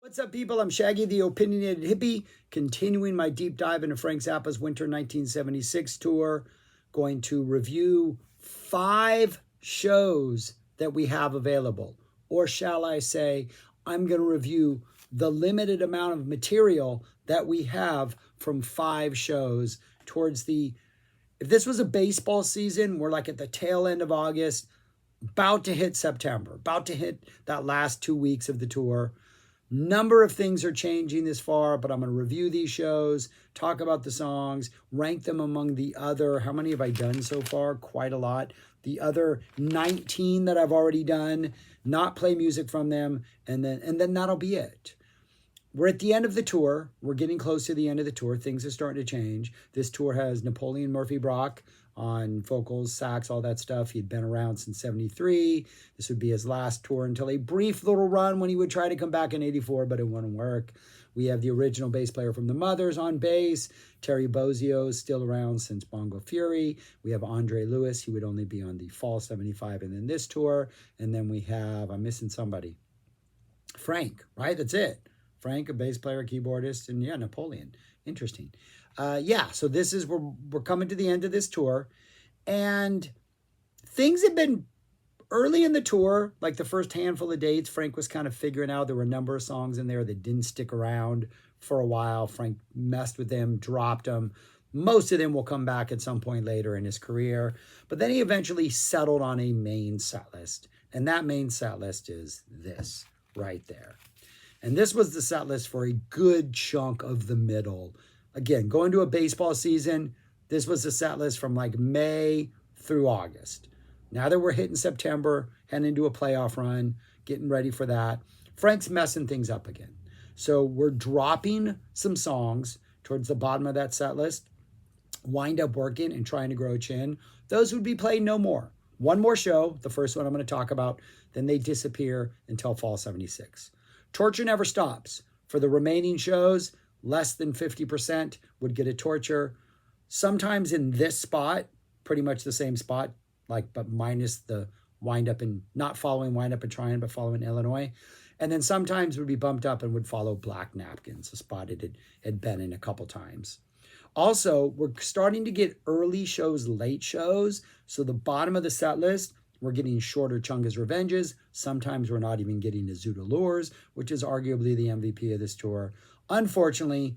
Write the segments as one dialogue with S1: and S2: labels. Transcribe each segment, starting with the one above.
S1: What's up, people? I'm Shaggy, the opinionated hippie, continuing my deep dive into Frank Zappa's Winter 1976 tour. Going to review 5 shows that we have available. Or shall I say, I'm going to review the limited amount of material that we have from 5 shows towards the. If this was a baseball season, we're like at the tail end of August, about to hit September, about to hit that last 2 weeks of the tour. Number of things are changing this far, but I'm going to review these shows, talk about the songs, rank them among the other. How many have I done so far? Quite a lot. The other 19 that I've already done, not play music from them, and then that'll be it. We're at the end of the tour. We're getting close to the end of the tour. Things are starting to change. This tour has Napoleon Murphy Brock on vocals, sax, all that stuff. He'd been around since 73. This would be his last tour until a brief little run when he would try to come back in 84, but it wouldn't work. We have the original bass player from the Mothers on bass. Terry Bozzio is still around since Bongo Fury. We have Andre Lewis. He would only be on the fall 75 and then this tour. And then we have, I'm missing somebody, Frank, right? That's it. Frank, a bass player, keyboardist, and yeah, Napoleon. Interesting. So this is, we're coming to the end of this tour, and things have been early in the tour, like the first handful of dates, Frank was kind of figuring out there were a number of songs in there that didn't stick around for a while. Frank messed with them, dropped them. Most of them will come back at some point later in his career, but then he eventually settled on a main set list, and that main set list is this right there. And this was the set list for a good chunk of the middle. Again, going to a baseball season, this was the set list from like May through August. Now that we're hitting September, heading into a playoff run, getting ready for that, Frank's messing things up again. So we're dropping some songs towards the bottom of that set list, wind up working and trying to grow a chin. Those would be played no more. One more show, the first one I'm going to talk about, then they disappear until fall 76. Torture never stops. For the remaining shows, less than 50% would get a torture. Sometimes in this spot, pretty much the same spot, but minus the wind up and not following wind up and trying, but following Illinois. And then sometimes would be bumped up and would follow Black Napkins, a spot it had been in a couple times. Also, we're starting to get early shows, late shows. So the bottom of the set list, we're getting shorter Chunga's Revenges. Sometimes we're not even getting to Zoot Allures, which is arguably the MVP of this tour. Unfortunately,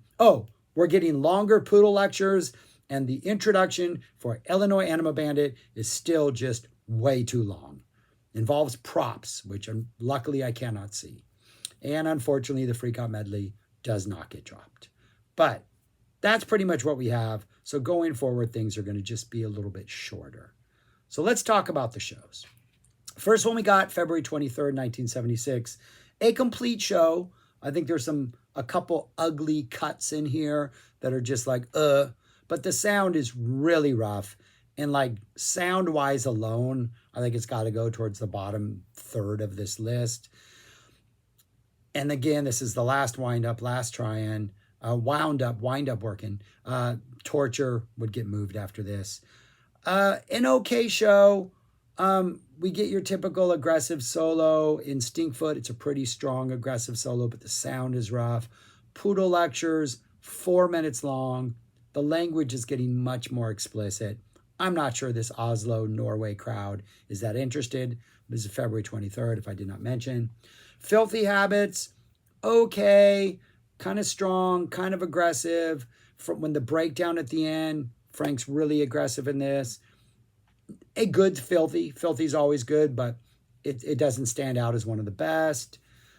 S1: we're getting longer Poodle lectures, and the introduction for Illinois Anima Bandit is still just way too long. Involves props, which luckily I cannot see. And unfortunately, the Freak Out Medley does not get dropped. But that's pretty much what we have. So going forward, things are going to just be a little bit shorter. So let's talk about the shows. First one we got, February 23rd, 1976. A complete show. I think there's a couple ugly cuts in here that are just like, but the sound is really rough. And like sound-wise alone, I think it's got to go towards the bottom third of this list. And again, this is the last wind-up, last try-in. Wind up working. Torture would get moved after this. An okay show. We get your typical aggressive solo in Stinkfoot. It's a pretty strong aggressive solo, but the sound is rough. Poodle lectures, 4 minutes long. The language is getting much more explicit. I'm not sure this Oslo, Norway crowd is that interested. This is February 23rd, if I did not mention. Filthy Habits, okay, kind of strong, kind of aggressive. When the breakdown at the end, Frank's really aggressive in this. A good Filthy. Filthy's always good, but it doesn't stand out as one of the best.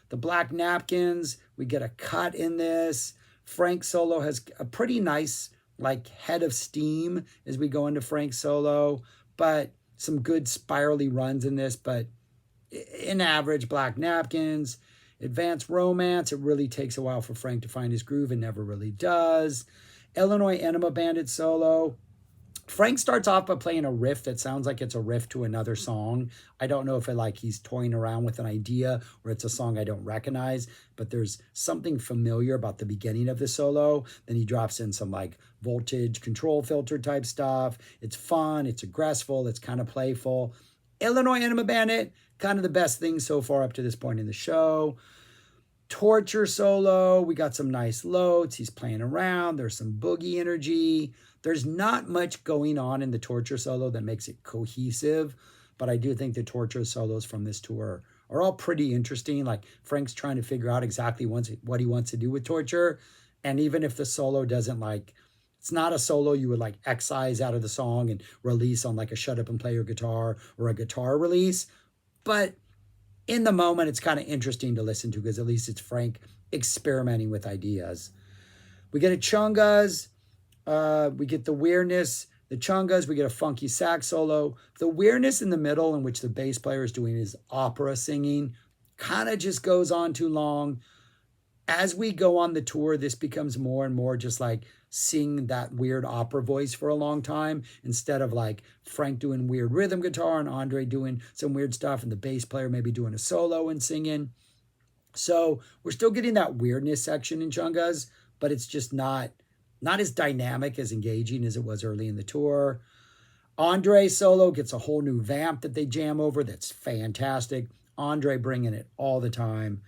S1: The Black Napkins, we get a cut in this. Frank solo has a pretty nice head of steam as we go into Frank's solo, but some good spirally runs in this, but in average. Black Napkins. Advanced Romance, it really takes a while for Frank to find his groove and never really does. Illinois Enema Bandit solo. Frank starts off by playing a riff that sounds like it's a riff to another song. I don't know if he's toying around with an idea or it's a song I don't recognize, but there's something familiar about the beginning of the solo. Then he drops in some voltage control filter type stuff. It's fun, it's aggressive, it's kind of playful. Illinois Enema Bandit, kind of the best thing so far up to this point in the show. Torture solo, we got some nice loads. He's playing around. There's some boogie energy. There's not much going on in the Torture solo that makes it cohesive, but I do think the Torture solos from this tour are all pretty interesting. Like Frank's trying to figure out exactly what he wants to do with Torture. And even if the solo doesn't it's not a solo you would excise out of the song and release on a Shut Up and Play Your Guitar or a guitar release. But in the moment, it's kind of interesting to listen to because at least it's Frank experimenting with ideas. We get a Chungas. We get the weirdness. The Chungas, we get a funky sax solo. The weirdness in the middle in which the bass player is doing his opera singing kind of just goes on too long. As we go on the tour, this becomes more and more just sing that weird opera voice for a long time instead of Frank doing weird rhythm guitar and Andre doing some weird stuff and the bass player maybe doing a solo and singing. So we're still getting that weirdness section in Chungas, but it's just not as dynamic, as engaging as it was early in the tour. Andre solo gets a whole new vamp that they jam over that's fantastic. Andre bringing it all the time.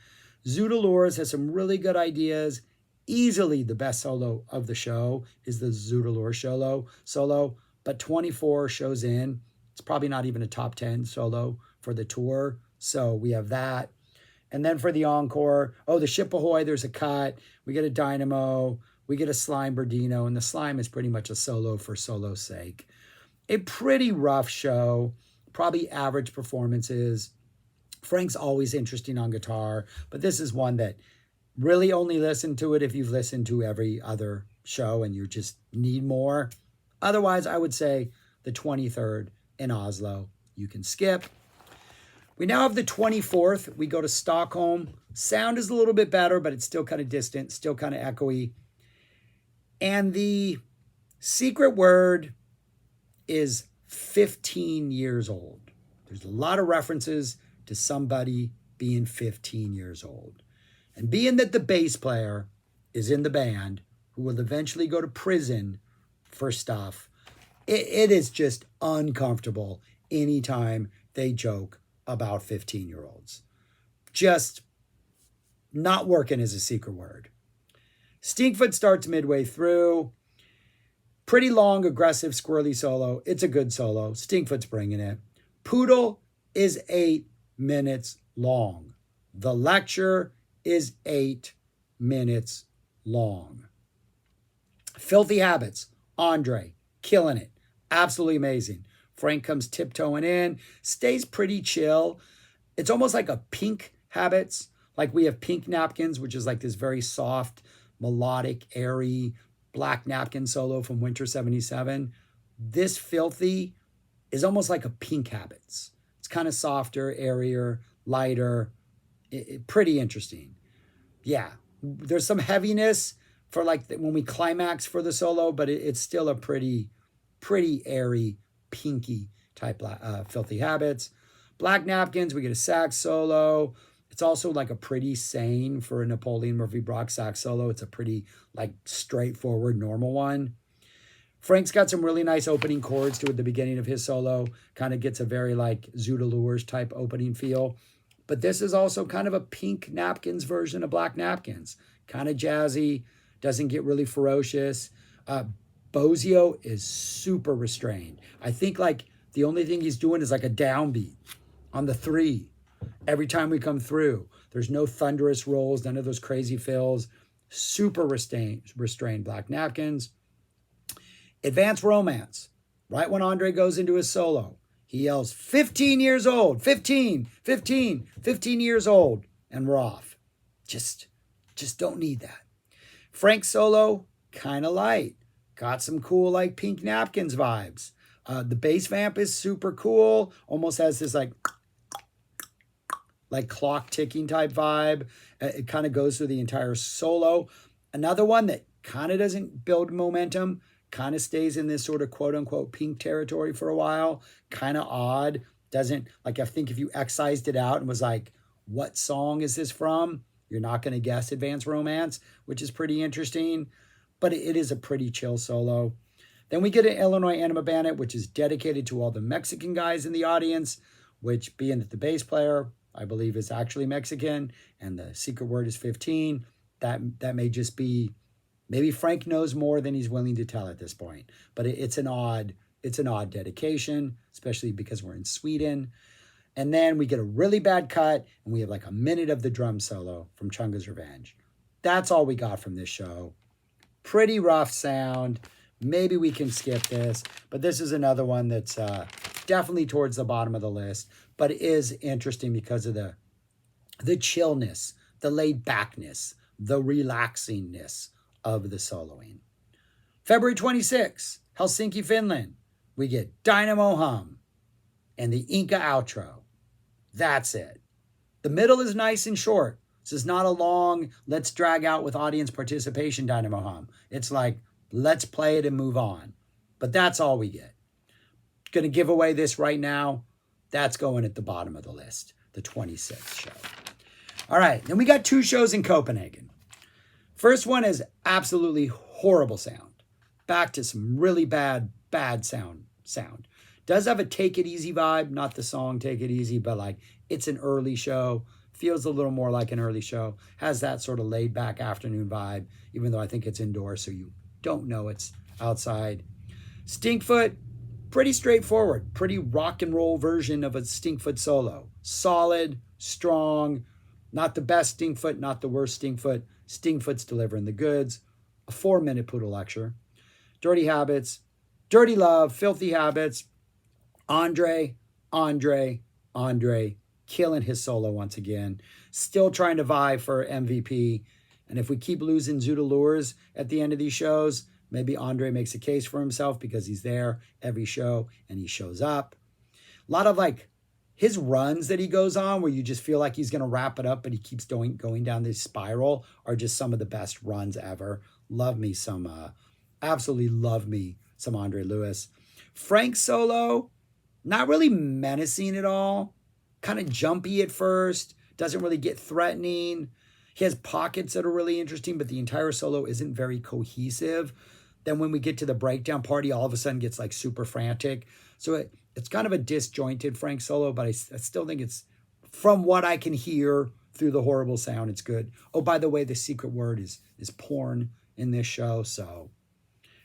S1: Zoodalores has some really good ideas. Easily the best solo of the show is the Zoodalore solo, but 24 shows in. It's probably not even a top 10 solo for the tour. So we have that. And then for the encore, the Ship Ahoy, there's a cut. We get a Dynamo. We get a Slime Berdino, and the Slime is pretty much a solo for solo's sake. A pretty rough show, probably average performances. Frank's always interesting on guitar, but this is one that really only listen to it if you've listened to every other show and you just need more. Otherwise, I would say the 23rd in Oslo, you can skip. We now have the 24th. We go to Stockholm. Sound is a little bit better, but it's still kind of distant, still kind of echoey. And the secret word is 15 years old. There's a lot of references to somebody being 15 years old. And being that the bass player is in the band, who will eventually go to prison for stuff, it is just uncomfortable anytime they joke about 15-year-olds. Just not working as a secret word. Stinkfoot starts midway through. Pretty long, aggressive, squirrely solo. It's a good solo. Stinkfoot's bringing it. Poodle is 8 minutes long. The lecture is 8 minutes long. Filthy Habits, Andre, killing it. Absolutely amazing. Frank comes tiptoeing in, stays pretty chill. It's almost like a Pink Habits. Like we have Pink Napkins, which is this very soft, melodic, airy Black Napkin solo from Winter 77. This Filthy is almost like a Pink Habits. It's kind of softer, airier, lighter, pretty interesting. Yeah, there's some heaviness for when we climax for the solo, but it's still a pretty airy, pinky type Filthy Habits. Black Napkins, we get a sax solo. It's also a pretty sane for a Napoleon Murphy Brock sax solo. It's a pretty straightforward, normal one. Frank's got some really nice opening chords to at the beginning of his solo. Kind of gets a very Zoodalores type opening feel. But this is also kind of a Pink Napkins version of Black Napkins. Kind of jazzy, doesn't get really ferocious. Bozio is super restrained. I think the only thing he's doing is a downbeat on the 3 every time we come through. There's no thunderous rolls, none of those crazy fills. Super restrained Black Napkins. Advanced Romance. Right when Andre goes into his solo, he yells, 15 years old, 15 years old, and we're off. Just don't need that. Frank's solo, kind of light. Got some cool Pink Napkins vibes. The bass vamp is super cool. Almost has this clock ticking type vibe. It kind of goes through the entire solo. Another one that kind of doesn't build momentum, kind of stays in this sort of quote unquote Pink territory for a while. Kind of odd. Doesn't, I think if you excised it out and was what song is this from? You're not going to guess Advanced Romance, which is pretty interesting. But it is a pretty chill solo. Then we get an Illinois Anima Bandit, which is dedicated to all the Mexican guys in the audience, which being that the bass player, I believe is actually Mexican, and the secret word is 15. That may just be, maybe Frank knows more than he's willing to tell at this point. But it's an odd dedication, especially because we're in Sweden. And then we get a really bad cut, and we have like a minute of the drum solo from Chunga's Revenge. That's all we got from this show. Pretty rough sound. Maybe we can skip this, but this is another one that's definitely towards the bottom of the list, but it is interesting because of the chillness, the laid backness, the relaxingness of the soloing. February 26th, Helsinki, Finland. We get Dynamo Hum and the Inca outro. That's it. The middle is nice and short. This is not a long, let's drag out with audience participation Dynamo Hum. It's like, let's play it and move on. But that's all we get. Going to give away this right now. That's going at the bottom of the list, the 26th show. All right, then we got 2 shows in Copenhagen. First one is absolutely horrible sound. Back to some really bad sound. Does have a Take It Easy vibe, not the song Take It Easy, but like it's an early show. Feels a little more like an early show. Has that sort of laid back afternoon vibe, even though I think it's indoors, so you don't know it's outside. Stinkfoot, pretty straightforward. Pretty rock and roll version of a Stinkfoot solo. Solid, strong, not the best Stinkfoot, not the worst Stinkfoot. Stinkfoot's delivering the goods. A 4-minute Poodle lecture. Dirty Habits, Dirty Love, Filthy Habits. Andre, killing his solo once again. Still trying to vie for MVP. And if we keep losing Zoodalures at the end of these shows, maybe Andre makes a case for himself because he's there every show and he shows up. A lot of like his runs that he goes on where you just feel like he's going to wrap it up, but he keeps going down this spiral are just some of the best runs ever. Absolutely love me some Andre Lewis. Frank solo, not really menacing at all. Kind of jumpy at first. Doesn't really get threatening. He has pockets that are really interesting, but the entire solo isn't very cohesive. Then when we get to the breakdown part, he all of a sudden gets like super frantic. So it's kind of a disjointed Frank solo, but I still think it's, from what I can hear through the horrible sound, it's good. Oh, by the way, the secret word is porn in this show. So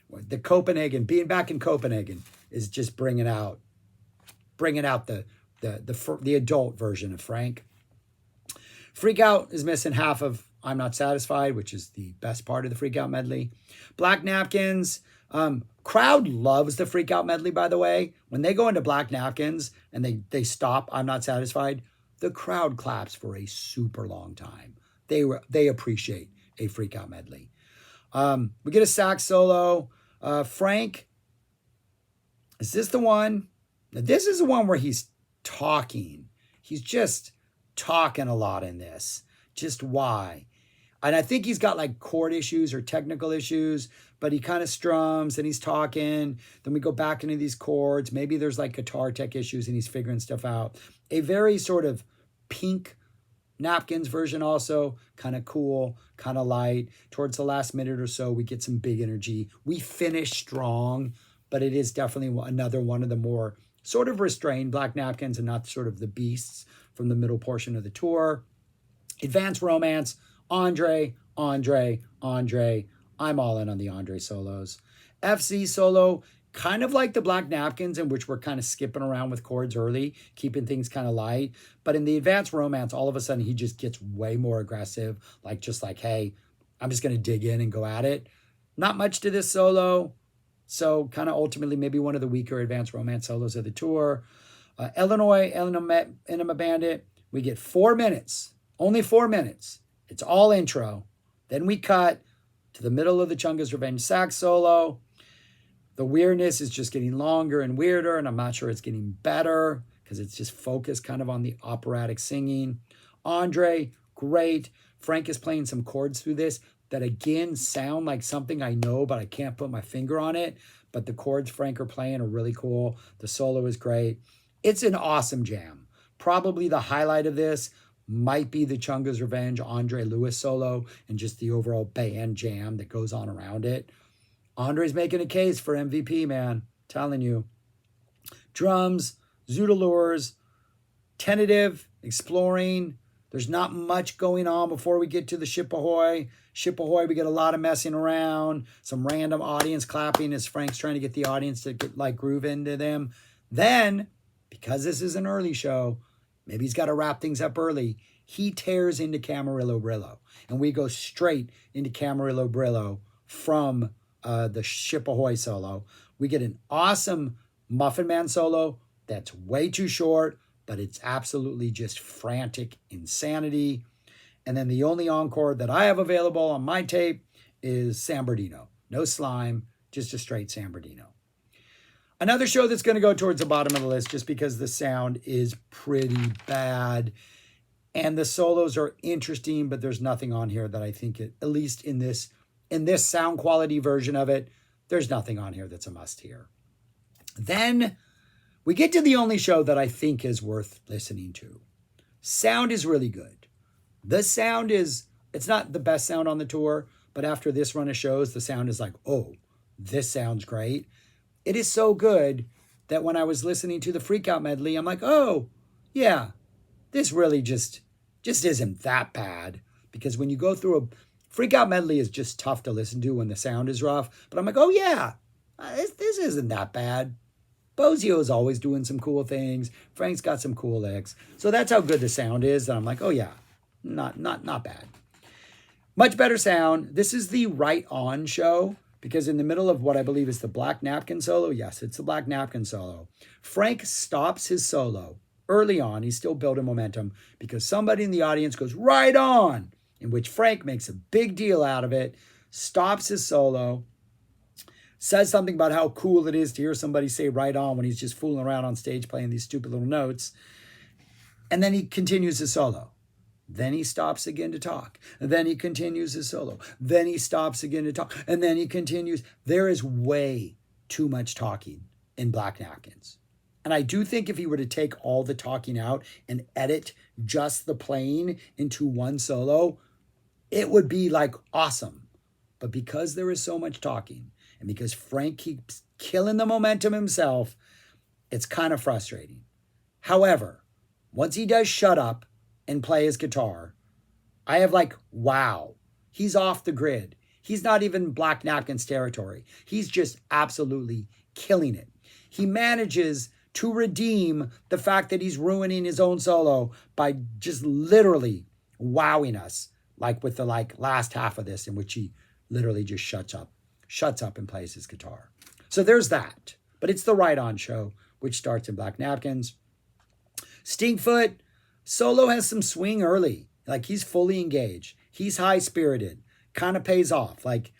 S1: the Copenhagen, being back in Copenhagen is just bringing out the adult version of Frank. Freak Out is missing half of I'm Not Satisfied, which is the best part of the Freak Out medley. Black Napkins. Crowd loves the Freak Out medley, by the way. When they go into Black Napkins and they stop I'm Not Satisfied, the crowd claps for a super long time. They appreciate a Freak Out medley. We get a sax solo. Frank, is this the one? Now, this is the one where he's talking. He's just talking a lot in this. Just why? And I think he's got like chord issues or technical issues, but he kind of strums and he's talking. Then we go back into these chords. Maybe there's like guitar tech issues and he's figuring stuff out. A very sort of Pink Napkins version also, kind of cool, kind of light. Towards the last minute or so, we get some big energy. We finish strong, but it is definitely another one of the more sort of restrained Black Napkins and not sort of the beasts from the middle portion of the tour. Advanced Romance, Andre. I'm all in on the Andre solos. FC solo, kind of like the Black Napkins, in which we're kind of skipping around with chords early, keeping things kind of light. But in the Advanced Romance, all of a sudden he just gets way more aggressive, like just like, hey, I'm just going to dig in and go at it. Not much to this solo. So kind of ultimately maybe one of the weaker Advanced Romance solos of the tour. Illinois, Enema Bandit, we get 4 minutes. Only 4 minutes. It's all intro. Then we cut to the middle of the Chunga's Revenge sax solo. The weirdness is just getting longer and weirder, and I'm not sure it's getting better because it's just focused kind of on the operatic singing. Andre, great. Frank is playing some chords through this that again sound like something I know, but I can't put my finger on it. But the chords Frank are playing are really cool. The solo is great. It's an awesome jam. Probably the highlight of this might be the Chunga's Revenge Andre Lewis solo and just the overall band jam that goes on around it. Andre's making a case for MVP, man. Telling you. Drums, Zoodalures, tentative exploring. There's not much going on before we get to the Ship Ahoy. Ship Ahoy, we get a lot of messing around, some random audience clapping as Frank's trying to get the audience to get like groove into them. Then, because this is an early show, maybe he's got to wrap things up early. He tears into Camarillo Brillo, and we go straight into Camarillo Brillo from the Ship Ahoy solo. We get an awesome Muffin Man solo that's way too short, but it's absolutely just frantic insanity. And then the only encore that I have available on my tape is San Bernardino. No slime, just a straight San Bernardino. Another show that's going to go towards the bottom of the list just because the sound is pretty bad. And the solos are interesting, but there's nothing on here that I think, at least in this sound quality version of it, there's nothing on here that's a must hear. Then we get to the only show that I think is worth listening to. Sound is really good. The sound is, it's not the best sound on the tour, but after this run of shows, the sound is like, oh, this sounds great. It is so good that when I was listening to the Freakout medley, I'm like, oh, yeah, this really just isn't that bad. Because when you go through a Freakout medley is just tough to listen to when the sound is rough. But I'm like, oh, yeah, this isn't that bad. Bozio's always doing some cool things. Frank's got some cool licks. So that's how good the sound is. And I'm like, oh, yeah, not bad. Much better sound. This is the Right On show. Because in the middle of what I believe is the Black Napkin solo, yes, it's the Black Napkin solo, Frank stops his solo early on. He's still building momentum because somebody in the audience goes, right on, in which Frank makes a big deal out of it, stops his solo, says something about how cool it is to hear somebody say right on when he's just fooling around on stage playing these stupid little notes. And then he continues his solo. Then he stops again to talk. And then he continues his solo. Then he stops again to talk. And then he continues. There is way too much talking in Black Napkins. And I do think if he were to take all the talking out and edit just the playing into one solo, it would be like awesome. But because there is so much talking and because Frank keeps killing the momentum himself, it's kind of frustrating. However, once he does shut up and play his guitar, I have like, wow, he's off the grid. He's not even Black Napkins territory. He's just absolutely killing it. He manages to redeem the fact that he's ruining his own solo by just literally wowing us, like with the last half of this in which he literally just shuts up and plays his guitar. So there's that. But it's the Right On show, which starts in Black Napkins. Stinkfoot solo has some swing early. Like he's fully engaged. He's high-spirited. Kind of pays off. Like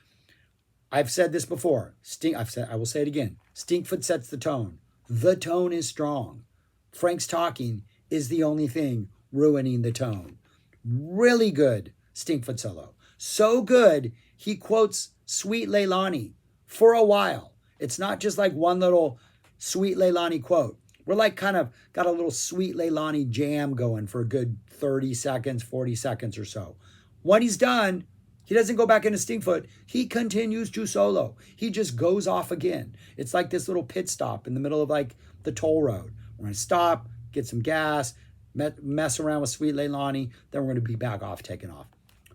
S1: I've said this before. I will say it again. Stinkfoot sets the tone. The tone is strong. Frank's talking is the only thing ruining the tone. Really good Stinkfoot solo. So good, he quotes Sweet Leilani for a while. It's not just like one little Sweet Leilani quote. We're like kind of got a little Sweet Leilani jam going for a good 30 seconds, 40 seconds or so. When he's done, he doesn't go back into Stinkfoot. He continues to solo. He just goes off again. It's like this little pit stop in the middle of like the toll road. We're going to stop, get some gas, mess around with Sweet Leilani, then we're going to be back off, taking off.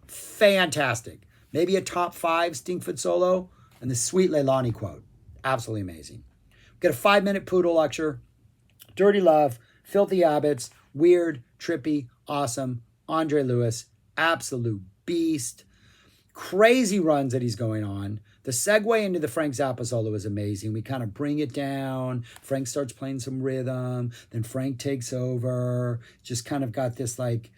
S1: Fantastic. Maybe a top 5 Stinkfoot solo and the Sweet Leilani quote. Absolutely amazing. Get a 5-minute Poodle lecture. Dirty Love, Filthy Habits, weird, trippy, awesome. Andre Lewis, absolute beast. Crazy runs that he's going on. The segue into the Frank Zappa solo is amazing. We kind of bring it down. Frank starts playing some rhythm. Then Frank takes over. Just kind of got this like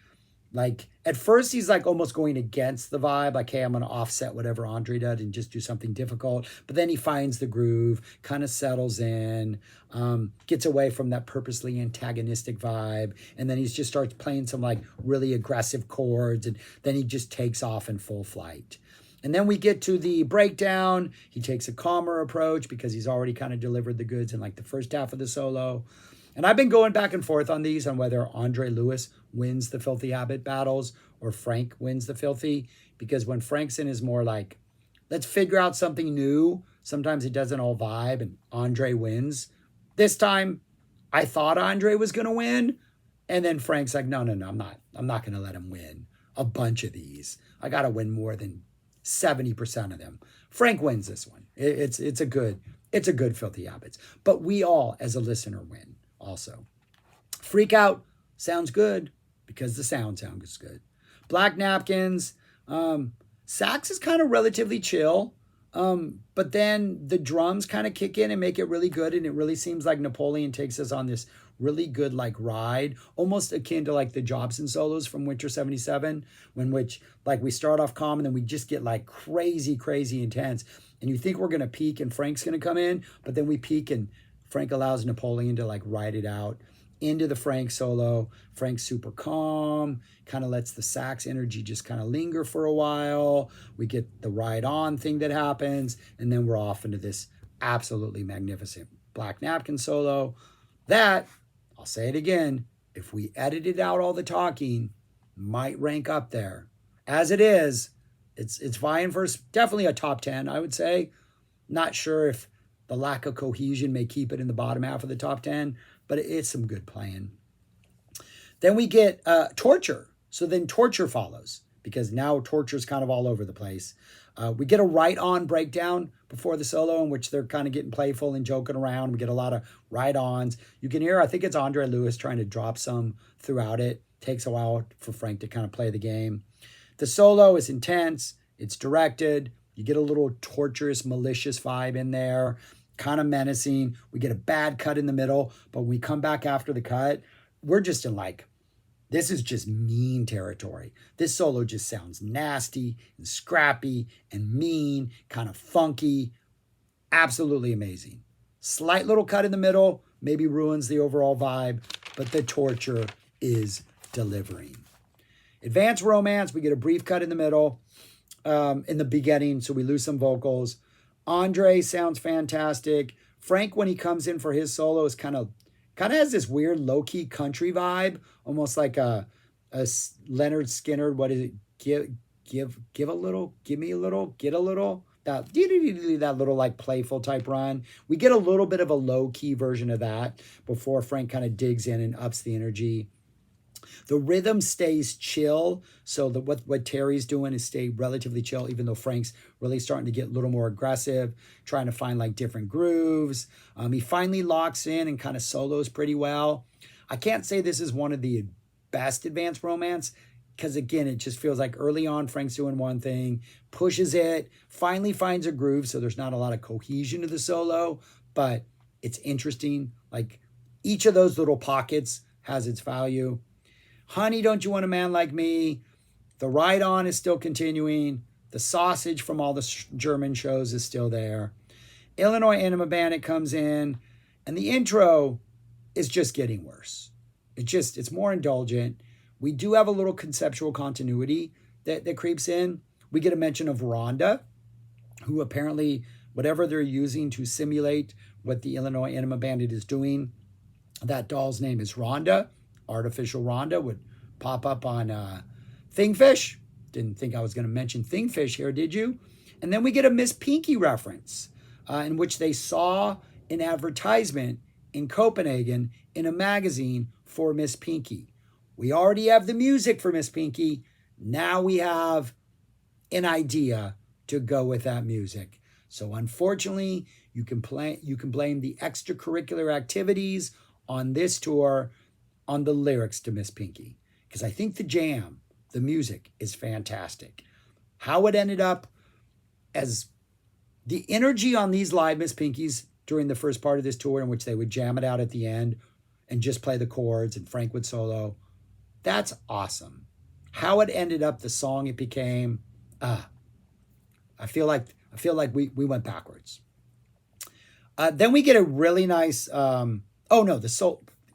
S1: at first he's like almost going against the vibe, like, hey, I'm going to offset whatever Andre did and just do something difficult. But then he finds the groove, kind of settles in, gets away from that purposely antagonistic vibe. And then he just starts playing some like really aggressive chords. And then he just takes off in full flight. And then we get to the breakdown. He takes a calmer approach because he's already kind of delivered the goods in like the first half of the solo. And I've been going back and forth on these, on whether Andre Lewis wins the Filthy Habit battles or Frank wins the Filthy. Because when Frank's in is more like, let's figure out something new, sometimes it doesn't all vibe and Andre wins. This time, I thought Andre was going to win. And then Frank's like, no, I'm not going to let him win a bunch of these. I got to win more than 70% of them. Frank wins this one. It's a good Filthy Habits. But we all, as a listener, win also. Freak Out sounds good because the sound sounds good. Black Napkins, sax is kind of relatively chill. But then the drums kind of kick in and make it really good. And it really seems like Napoleon takes us on this really good like ride, almost akin to like the Jobson solos from Winter 77, when which like we start off calm and then we just get like crazy, crazy intense. And you think we're going to peak and Frank's going to come in, but then we peak and Frank allows Napoleon to like ride it out into the Frank solo. Frank's super calm, kind of lets the sax energy just kind of linger for a while. We get the ride on thing that happens, and then we're off into this absolutely magnificent Black Napkin solo. That, I'll say it again, if we edited out all the talking, might rank up there. As it is, it's vying for definitely a top 10, I would say. Not sure if the lack of cohesion may keep it in the bottom half of the top 10, but it's some good playing. Then we get Torture. So then Torture follows, because now Torture's kind of all over the place. We get a right-on breakdown before the solo in which they're kind of getting playful and joking around. We get a lot of right-ons. You can hear, I think it's Andre Lewis trying to drop some throughout it. Takes a while for Frank to kind of play the game. The solo is intense. It's directed. You get a little torturous, malicious vibe in there. Kind of menacing. We get a bad cut in the middle, but when we come back after the cut, we're just in like, this is just mean territory. This solo just sounds nasty and scrappy and mean, kind of funky. Absolutely amazing. Slight little cut in the middle, maybe ruins the overall vibe, but the Torture is delivering. Advanced Romance, we get a brief cut in the middle, in the beginning, so we lose some vocals. Andre sounds fantastic. Frank, when he comes in for his solo, is kind of has this weird low-key country vibe, almost like a Leonard Skinner. What is it? Give a little, give me a little, get a little. That little like playful type run. We get a little bit of a low-key version of that before Frank kind of digs in and ups the energy. The rhythm stays chill, so what Terry's doing is stay relatively chill, even though Frank's really starting to get a little more aggressive, trying to find like different grooves. He finally locks in and kind of solos pretty well. I can't say this is one of the best Advanced Romance, because again, it just feels like early on Frank's doing one thing, pushes it, finally finds a groove, so there's not a lot of cohesion to the solo, but it's interesting. Like each of those little pockets has its value. Honey, Don't You Want a Man Like Me? The Ride On is still continuing. The sausage from all the German shows is still there. Illinois Enema Bandit comes in, and the intro is just getting worse. It's more indulgent. We do have a little conceptual continuity that creeps in. We get a mention of Rhonda, who apparently, whatever they're using to simulate what the Illinois Enema Bandit is doing, that doll's name is Rhonda. Artificial Rhonda would pop up on Thingfish. Didn't think I was going to mention Thingfish here, did you? And then we get a Miss Pinky reference in which they saw an advertisement in Copenhagen in a magazine for Miss Pinky. We already have the music for Miss Pinky. Now we have an idea to go with that music. So unfortunately, you can blame the extracurricular activities on this tour on the lyrics to Miss Pinky, because I think the jam, the music, is fantastic. How it ended up as the energy on these live Miss Pinkies during the first part of this tour, in which they would jam it out at the end and just play the chords and Frank would solo, that's awesome. How it ended up, the song it became, I feel like we went backwards. Then we get a really nice,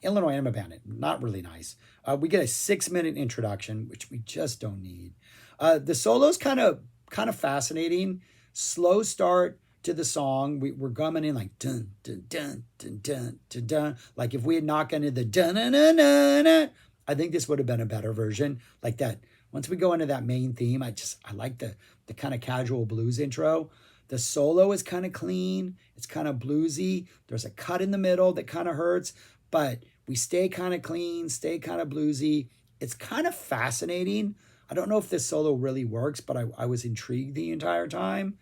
S1: Illinois Enema Bandit, not really nice. We get a 6-minute introduction, which we just don't need. The solo's kind of fascinating. Slow start to the song. We're gumming in like dun dun dun dun dun dun dun. Like if we had knocked into the dun dun dun dun dun, I think this would have been a better version. Like that. Once we go into that main theme, I like the kind of casual blues intro. The solo is kind of clean. It's kind of bluesy. There's a cut in the middle that kind of hurts, but We stay kind of clean, stay kind of bluesy. It's kind of fascinating. I don't know if this solo really works, but I was intrigued the entire time.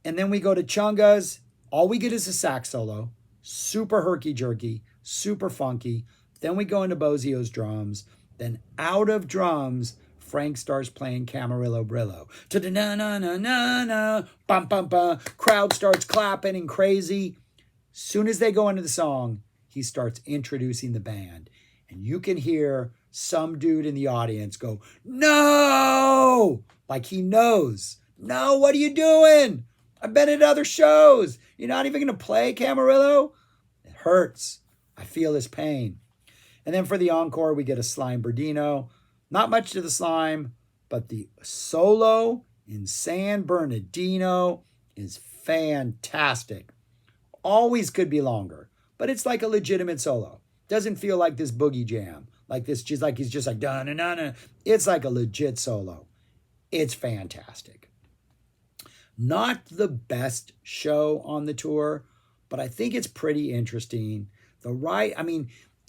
S1: And then we go to Chunga's. All we get is a sax solo, super herky-jerky, super funky. Then we go into Bozio's drums. Then out of drums, Frank starts playing Camarillo Brillo. Ta-da-na-na-na-na, bum-bum-bum. Crowd starts clapping and crazy. Soon as they go into the song, he starts introducing the band. And you can hear some dude in the audience go, "No!" Like he knows. "No, what are you doing? I've been at other shows. You're not even going to play Camarillo?" It hurts. I feel his pain. And then for the encore, we get a Slime Berdino. Not much to the Slime, but the solo in San Bernardino is fantastic. Always could be longer, but it's like a legitimate solo. Doesn't feel like this boogie jam, like this, just like he's just like da na na na. It's like a legit solo. It's fantastic. Not the best show on the tour, but I think it's pretty interesting.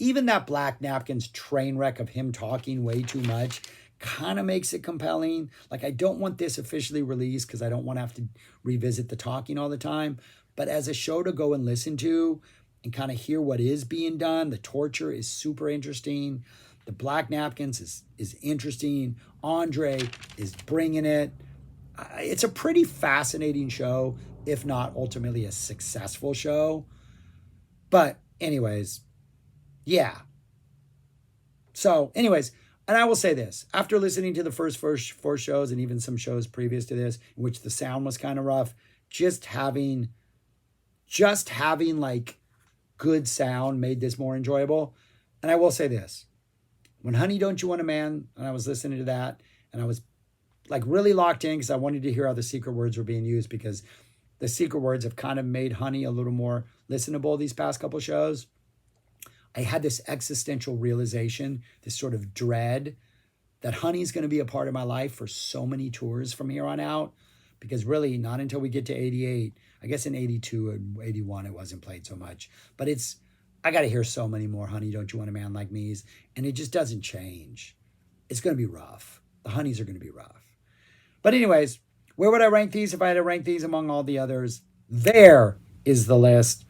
S1: Even that Black Napkins train wreck of him talking way too much kind of makes it compelling. Like, I don't want this officially released because I don't want to have to revisit the talking all the time. But as a show to go and listen to and kind of hear what is being done, the torture is super interesting. The Black Napkins is interesting. Andre is bringing it. It's a pretty fascinating show, if not ultimately a successful show. But anyways, yeah. So anyways, and I will say this, after listening to the first four shows and even some shows previous to this, in which the sound was kind of rough, just having like good sound made this more enjoyable. And I will say this, when Honey, Don't You Want a Man, and I was listening to that, and I was like really locked in because I wanted to hear how the secret words were being used, because the secret words have kind of made Honey a little more listenable these past couple shows. I had this existential realization, this sort of dread that Honey's going to be a part of my life for so many tours from here on out, because really not until we get to 88, I guess in 82 and 81 it wasn't played so much, but I got to hear so many more Honey, Don't You Want a Man Like Me's, and it just doesn't change. It's going to be rough. The Honeys are going to be rough. But anyways, where would I rank these if I had to rank these among all the others? There is the list.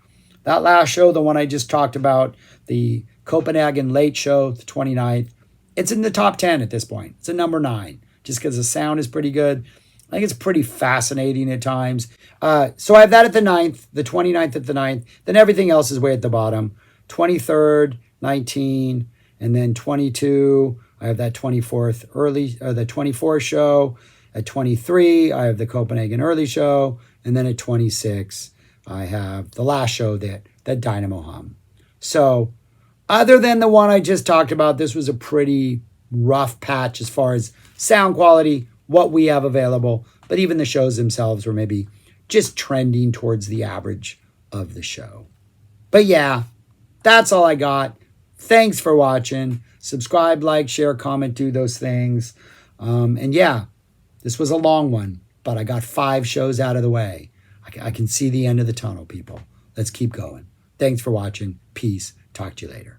S1: That last show, the one I just talked about, the Copenhagen Late Show, the 29th, it's in the top 10 at this point. It's a number 9, just because the sound is pretty good. I think it's pretty fascinating at times. So I have that at the 9th, the 29th at the 9th. Then everything else is way at the bottom. 23rd, 19, and then 22. I have that 24th the 24th show. At 23, I have the Copenhagen Early Show. And then at 26, I have the last show, that Dynamo Hum. So other than the one I just talked about, this was a pretty rough patch as far as sound quality, what we have available. But even the shows themselves were maybe just trending towards the average of the show. But yeah, that's all I got. Thanks for watching. Subscribe, like, share, comment, do those things. And yeah, this was a long one, but I got 5 shows out of the way. I can see the end of the tunnel, people. Let's keep going. Thanks for watching. Peace. Talk to you later.